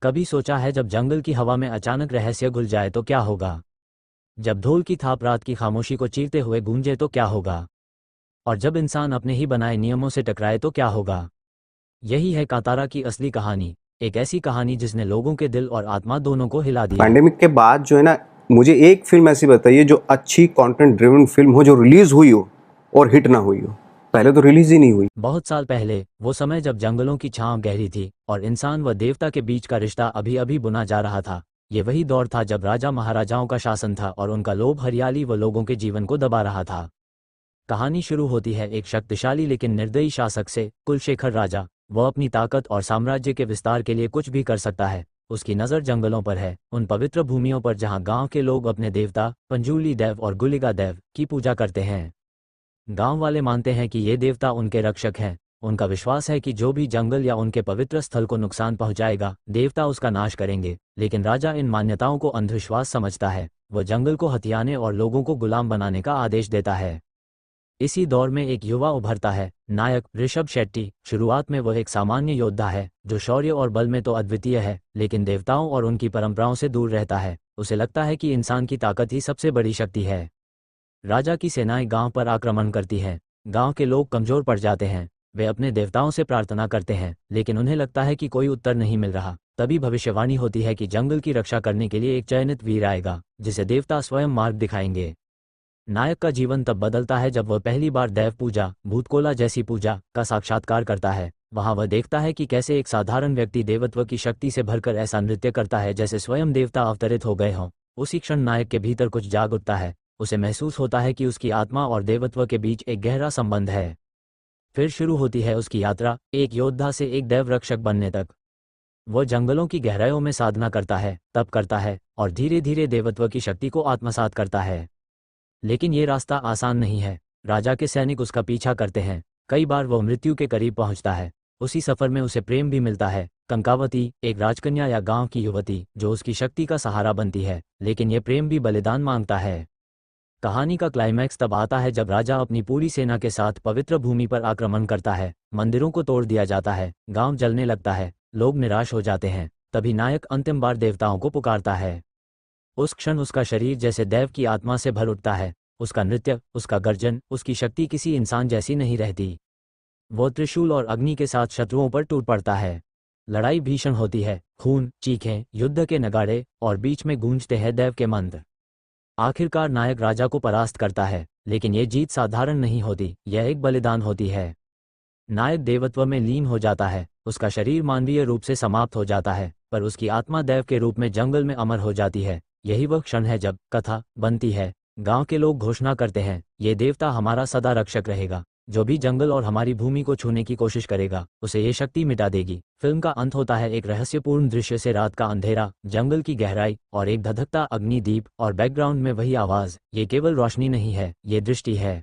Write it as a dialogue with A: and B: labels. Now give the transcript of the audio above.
A: कभी सोचा है जब जंगल की हवा में अचानक रहस्य घुल जाए तो क्या होगा? जब ढोल की थाप रात की खामोशी को चीरते हुए गूंजे तो क्या होगा? और जब इंसान अपने ही बनाए नियमों से टकराए तो क्या होगा? यही है कांतारा की असली कहानी। एक ऐसी कहानी जिसने लोगों के दिल और आत्मा दोनों को हिला दिया।
B: पैंडेमिक के बाद जो है ना, मुझे एक फिल्म ऐसी बताइए जो अच्छी कंटेंट ड्रिवन फिल्म हो, जो रिलीज हुई हो और हिट ना हुई हो। पहले तो रिलीज ही नहीं हुई।
A: बहुत साल पहले, वो समय जब जंगलों की छांव गहरी थी और इंसान व देवता के बीच का रिश्ता अभी अभी बुना जा रहा था। ये वही दौर था जब राजा महाराजाओं का शासन था और उनका लोभ हरियाली व लोगों के जीवन को दबा रहा था। कहानी शुरू होती है एक शक्तिशाली लेकिन निर्दयी शासक से, कुलशेखर राजा। वह अपनी ताकत और साम्राज्य के विस्तार के लिए कुछ भी कर सकता है। उसकी नज़र जंगलों पर है, उन पवित्र भूमियों पर जहां गांव के लोग अपने देवता पंजूली देव और गुलिका देव की पूजा करते हैं। गांव वाले मानते हैं कि ये देवता उनके रक्षक हैं। उनका विश्वास है कि जो भी जंगल या उनके पवित्र स्थल को नुकसान पहुंचाएगा, देवता उसका नाश करेंगे। लेकिन राजा इन मान्यताओं को अंधविश्वास समझता है। वह जंगल को हथियाने और लोगों को गुलाम बनाने का आदेश देता है। इसी दौर में एक युवा उभरता है, नायक ऋषभ शेट्टी। शुरुआत में वह एक सामान्य योद्धा है जो शौर्य और बल में तो अद्वितीय है, लेकिन देवताओं और उनकी परंपराओं से दूर रहता है। उसे लगता है कि इंसान की ताकत ही सबसे बड़ी शक्ति है। राजा की सेनाएं गांव पर आक्रमण करती हैं। गांव के लोग कमजोर पड़ जाते हैं। वे अपने देवताओं से प्रार्थना करते हैं, लेकिन उन्हें लगता है कि कोई उत्तर नहीं मिल रहा। तभी भविष्यवाणी होती है कि जंगल की रक्षा करने के लिए एक चयनित वीर आएगा, जिसे देवता स्वयं मार्ग दिखाएंगे। नायक का जीवन तब बदलता है जब वह पहली बार देव पूजा, भूतकोला जैसी पूजा का साक्षात्कार करता है। वहां वह देखता है कि कैसे एक साधारण व्यक्ति देवत्व की शक्ति से भरकर ऐसा नृत्य करता है जैसे स्वयं देवता अवतरित हो गए हों। उसी क्षण नायक के भीतर कुछ जाग उठता है। उसे महसूस होता है कि उसकी आत्मा और देवत्व के बीच एक गहरा संबंध है। फिर शुरू होती है उसकी यात्रा, एक योद्धा से एक देव रक्षक बनने तक। वह जंगलों की गहराइयों में साधना करता है, तप करता है और धीरे धीरे देवत्व की शक्ति को आत्मसात करता है। लेकिन ये रास्ता आसान नहीं है। राजा के सैनिक उसका पीछा करते हैं। कई बार वह मृत्यु के करीब पहुंचता है। उसी सफर में उसे प्रेम भी मिलता है, कंकावती, एक राजकन्या या गांव की युवती जो उसकी शक्ति का सहारा बनती है। लेकिन यह प्रेम भी बलिदान मांगता है। कहानी का क्लाइमैक्स तब आता है जब राजा अपनी पूरी सेना के साथ पवित्र भूमि पर आक्रमण करता है। मंदिरों को तोड़ दिया जाता है, गांव जलने लगता है, लोग निराश हो जाते हैं। तभी नायक अंतिम बार देवताओं को पुकारता है। उस क्षण उसका शरीर जैसे देव की आत्मा से भर उठता है। उसका नृत्य, उसका गर्जन, उसकी शक्ति किसी इंसान जैसी नहीं रहती। वो त्रिशूल और अग्नि के साथ शत्रुओं पर टूट पड़ता है। लड़ाई भीषण होती है, खून, चीखें, युद्ध के नगाड़े और बीच में गूंजते हैं देव के मंत्र। आखिरकार नायक राजा को परास्त करता है, लेकिन ये जीत साधारण नहीं होती, यह एक बलिदान होती है। नायक देवत्व में लीन हो जाता है। उसका शरीर मानवीय रूप से समाप्त हो जाता है, पर उसकी आत्मा देव के रूप में जंगल में अमर हो जाती है। यही वह क्षण है जब कथा बनती है। गांव के लोग घोषणा करते हैं, ये देवता हमारा सदा रक्षक रहेगा। जो भी जंगल और हमारी भूमि को छूने की कोशिश करेगा, उसे ये शक्ति मिटा देगी। फिल्म का अंत होता है एक रहस्यपूर्ण दृश्य से, रात का अंधेरा, जंगल की गहराई और एक धधकता अग्निदीप और बैकग्राउंड में वही आवाज। ये केवल रोशनी नहीं है, ये दृष्टि है।